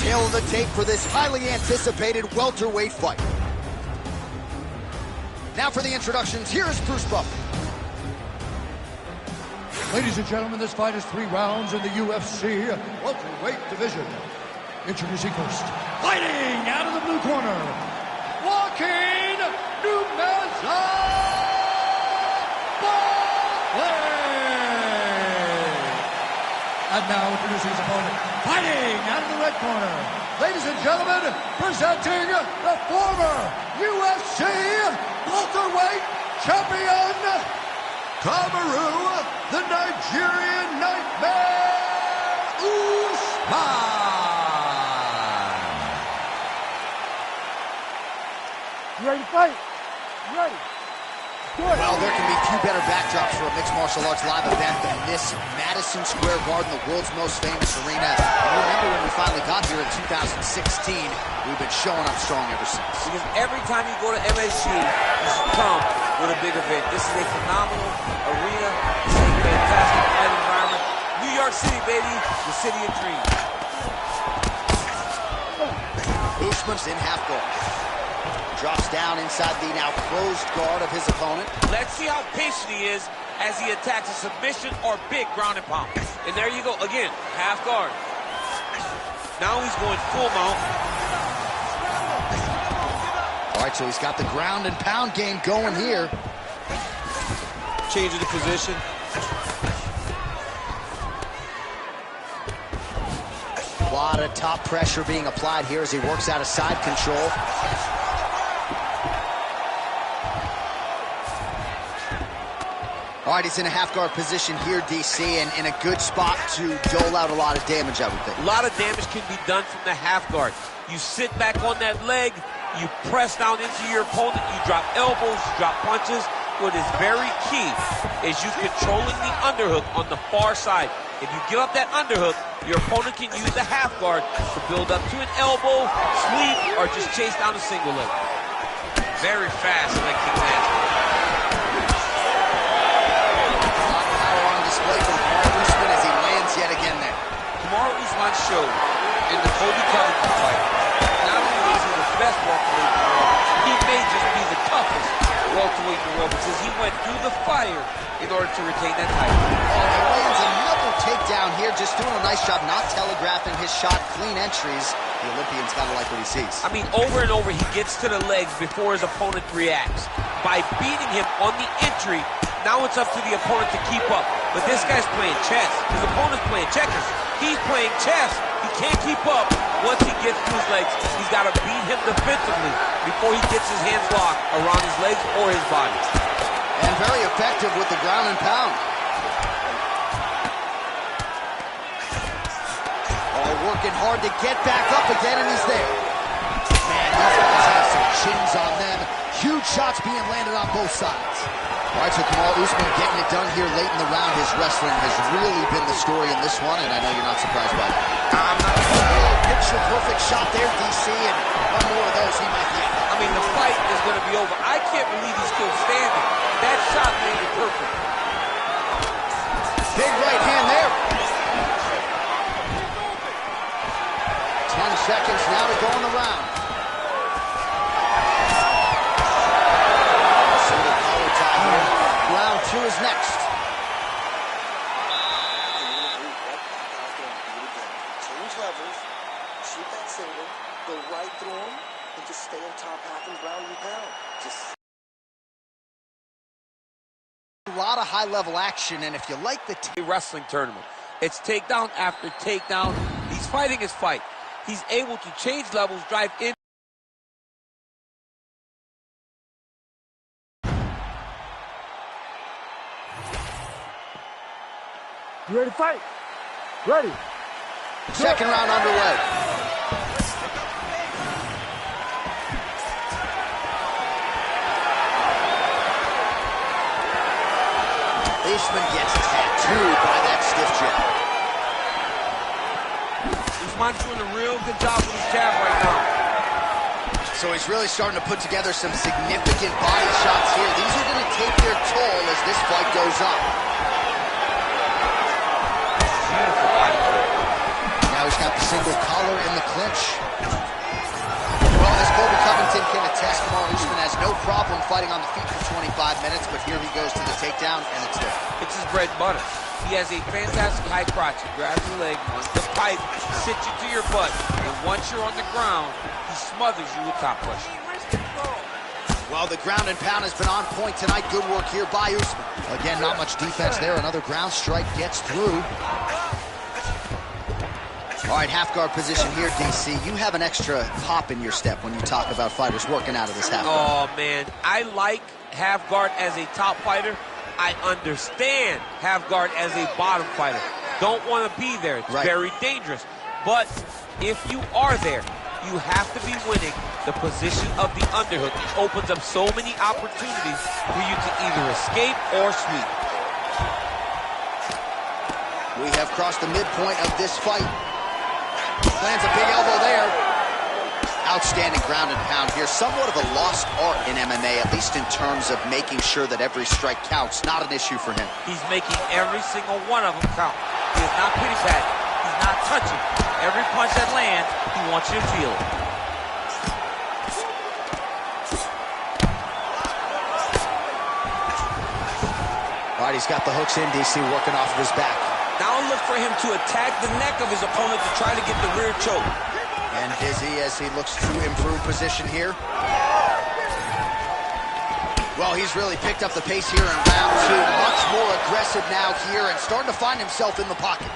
Tale of the tape for this highly anticipated welterweight fight. Now for the introductions, here is Bruce Buckley. Ladies and gentlemen, this fight is 3 rounds in the UFC welterweight division. Introducing first, fighting out of the blue corner, walking Usman Buckley. And now introducing his opponent, fighting out of the red corner. Ladies and gentlemen, presenting the former UFC welterweight champion, Kamaru, the Nigerian Nightmare, Usman. You ready to fight? You ready? Good. Well, there can be few better backdrops for a mixed martial arts live event than this Madison Square Garden, the world's most famous arena. And remember when we finally got here in 2016, we've been showing up strong ever since. Because every time you go to MSG, you should come with a big event. This is a phenomenal arena. This is a fantastic fight environment. New York City, baby, the city of dreams. Usman's in half guard. Drops down inside the now closed guard of his opponent. Let's see how patient he is as he attacks a submission or big ground and pound. And there you go, again, half guard. Now he's going full mount. All right, so he's got the ground and pound game going here. Changing the position. A lot of top pressure being applied here as he works out of side control. All right, he's in a half-guard position here, DC, and in a good spot to dole out a lot of damage, I would think. A lot of damage can be done from the half guard. You sit back on that leg, you press down into your opponent, you drop elbows, you drop punches. What is very key is you controlling the underhook on the far side. If you give up that underhook, your opponent can use the half guard to build up to an elbow, sweep, or just chase down a single leg. Very fast leg kick master. Display from Kamaru Usman as he lands yet again there. Kamaru Usman showed in the Colby Covington fight, not only is he the best welterweight in the world, he may just be the toughest welterweight in the world because he went through the fire in order to retain that title. Oh, he lands another takedown here, just doing a nice job not telegraphing his shot, clean entries. The Olympian's got to like what he sees. I mean, over and over, he gets to the legs before his opponent reacts. By beating him on the entry, now it's up to the opponent to keep up. But this guy's playing chess. His opponent's playing checkers. He's playing chess. He can't keep up once he gets to his legs. He's got to beat him defensively before he gets his hands locked around his legs or his body. And very effective with the ground and pound. Oh, working hard to get back up again, and he's there. Man, these guys have some chins on them. Huge shots being landed on both sides. All right, so Kamaru Usman getting it done here late in the round. His wrestling has really been the story in this one, and I know you're not surprised by that. I'm not. Picture-perfect shot there, DC, and one more of those, he might get it. I mean, the fight is going to be over. I can't believe he's still standing. That shot made it perfect. Big right hand there. 10 seconds now to go in the round. Round 2 is next. Change levels, shoot that single, go right through him, and just stay on top half and ground and pound. Just a lot of high-level action, and if you like the wrestling tournament, it's takedown after takedown. He's fighting his fight. He's able to change levels, drive in. You ready to fight? Ready. Second round underway. Usman gets tattooed by that stiff jab. Usman's doing a real good job with his jab right now. So he's really starting to put together some significant body shots here. These are going to take their toll as this fight goes on. Now he's got the single collar in the clinch. Well, as Colby Covington can attest, Kamaru Usman has no problem fighting on the feet for 25 minutes, but here he goes to the takedown, and it's there. It's his bread and butter. He has a fantastic high crotch. He grabs the leg, runs the pipe, sits you to your butt, and once you're on the ground, he smothers you with top pressure. Well, the ground and pound has been on point tonight. Good work here by Usman. Again, not much defense there. Another ground strike gets through. All right, half guard position here, DC. You have an extra hop in your step when you talk about fighters working out of this half guard. Oh, man. I like half guard as a top fighter. I understand half guard as a bottom fighter. Don't want to be there. It's very dangerous. But if you are there, you have to be winning the position of the underhook. It opens up so many opportunities for you to either escape or sweep. We have crossed the midpoint of this fight. Lands a big elbow there. Outstanding ground and pound here. Somewhat of a lost art in MMA, at least in terms of making sure that every strike counts. Not an issue for him. He's making every single one of them count. He is not pity patting. He's not touching. Every punch that lands, he wants you to feel it. All right, he's got the hooks in, DC, working off of his back. Now look for him to attack the neck of his opponent to try to get the rear choke. And Dizzy as he looks to improve position here. Well, he's really picked up the pace here in round two. Much more aggressive now here and starting to find himself in the pocket.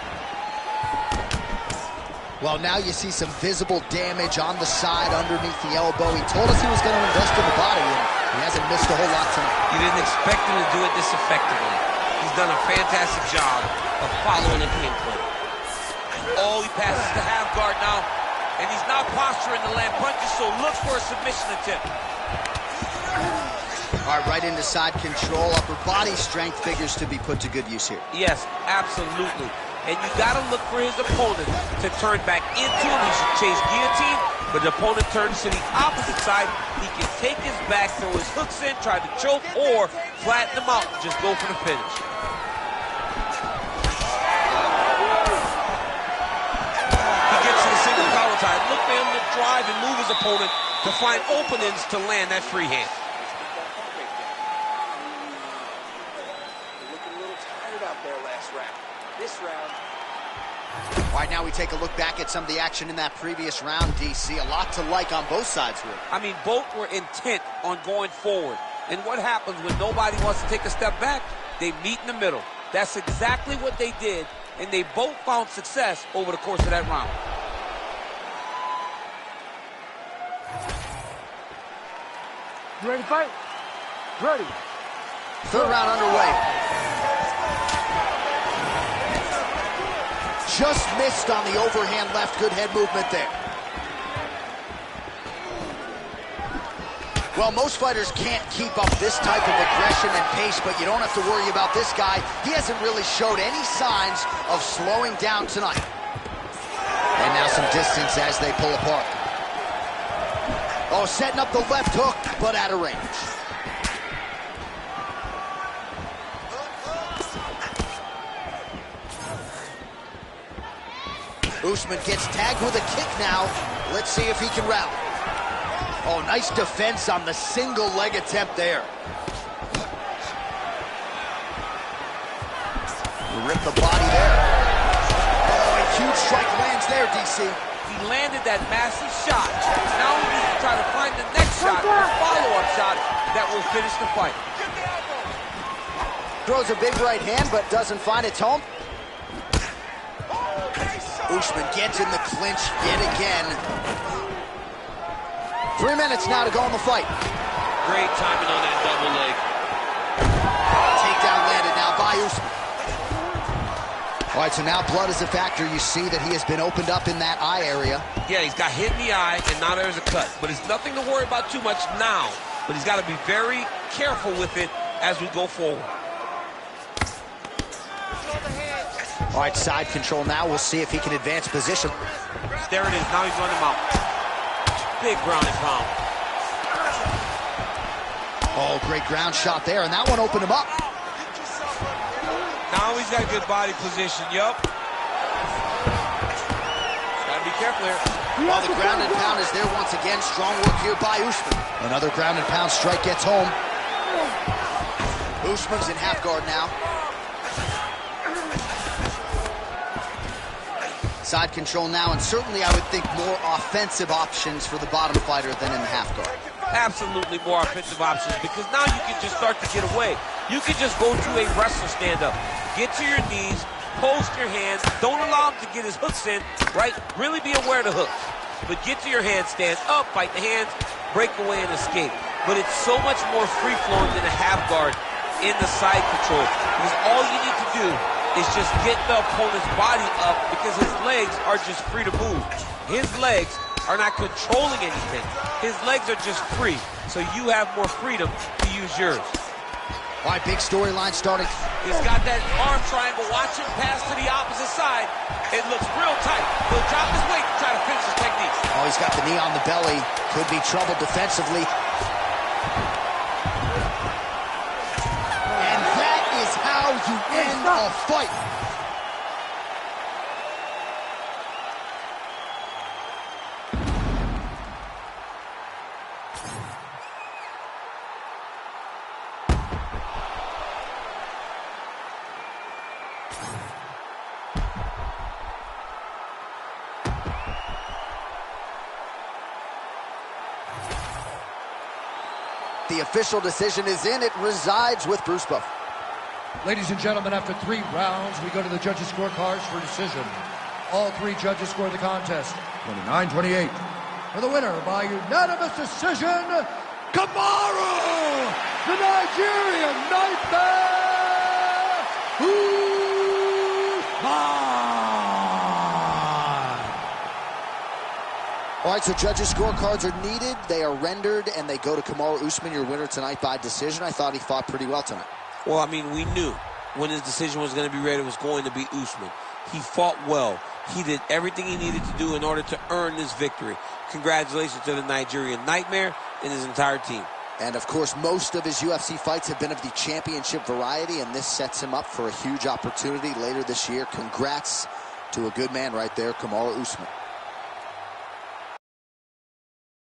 Well, now you see some visible damage on the side underneath the elbow. He told us he was going to invest in the body, and he hasn't missed a whole lot tonight. You didn't expect him to do it this effectively. He's done a fantastic job of following the game plan. Oh, he passes the half guard now, and he's not posturing to land punches, so look for a submission attempt. All right, right into side control. Upper body strength figures to be put to good use here. Yes, absolutely. And you got to look for his opponent to turn back into him. He should chase guillotine, but the opponent turns to the opposite side. He can take his back, throw his hooks in, try to choke, or flatten him out and just go for the finish. He gets to the single collar tie. Look for him to drive and move his opponent to find openings to land that free hand. Looking a little tired out there last round. This round. All right, now we take a look back at some of the action in that previous round, DC. A lot to like on both sides here. I mean, both were intent on going forward. And what happens when nobody wants to take a step back? They meet in the middle. That's exactly what they did, and they both found success over the course of that round. You ready to fight? Ready. Third round underway. Just missed on the overhand left. Good head movement there. Well, most fighters can't keep up this type of aggression and pace, but you don't have to worry about this guy. He hasn't really showed any signs of slowing down tonight. And now some distance as they pull apart. Oh, setting up the left hook, but out of range. Usman gets tagged with a kick now. Let's see if he can rally. Oh, nice defense on the single leg attempt there. Rip the body there. Oh, a huge strike lands there, DC. He landed that massive shot. Now he needs to try to find the next shot, the follow-up shot that will finish the fight. Throws a big right hand, but doesn't find its home. Usman gets in the clinch yet again. 3 minutes now to go in the fight. Great timing on that double leg. Takedown landed now by Usman. All right, so now blood is a factor. You see that he has been opened up in that eye area. Yeah, he's got hit in the eye, and now there's a cut. But it's nothing to worry about too much now. But he's got to be very careful with it as we go forward. All right, side control now. We'll see if he can advance position. There it is. Now he's running him out. Big ground and pound. Oh, great ground shot there, and that one opened him up. Now he's got good body position. Yup. Got to be be careful here. While the ground and pound is there once again. Strong work here by Usman. Another ground and pound strike gets home. Usman's in half guard now. Side control now, and certainly I would think more offensive options for the bottom fighter than in the half guard. Absolutely more offensive options, because now you can just start to get away. You can just go to a wrestler stand-up. Get to your knees, post your hands, don't allow him to get his hooks in, right? Really be aware of the hooks. But get to your hands, stand up, fight the hands, break away and escape. But it's so much more free-flowing than a half guard in the side control, because all you need to do is just get the opponent's body up, because his legs are just free to move. His legs are not controlling anything. His legs are just free, so you have more freedom to use yours. All right, big storyline starting. He's got that arm triangle. Watch him pass to the opposite side. It looks real tight. He'll drop his weight to try to finish his technique. Oh, he's got the knee on the belly. Could be trouble defensively. And that is how you end a fight. The official decision is in. It resides with Bruce Buff. Ladies and gentlemen, after 3 rounds, we go to the judges' scorecards for decision. All 3 judges scored the contest 29-28. For the winner by unanimous decision, Kamaru, the Nigerian Nightmare, Usman. All right, so judges' scorecards are needed. They are rendered, and they go to Kamaru Usman, your winner tonight by decision. I thought he fought pretty well tonight. Well, I mean, we knew when his decision was going to be ready, it was going to be Usman. He fought well. He did everything he needed to do in order to earn this victory. Congratulations to the Nigerian Nightmare and his entire team. And, of course, most of his UFC fights have been of the championship variety, and this sets him up for a huge opportunity later this year. Congrats to a good man right there, Kamaru Usman.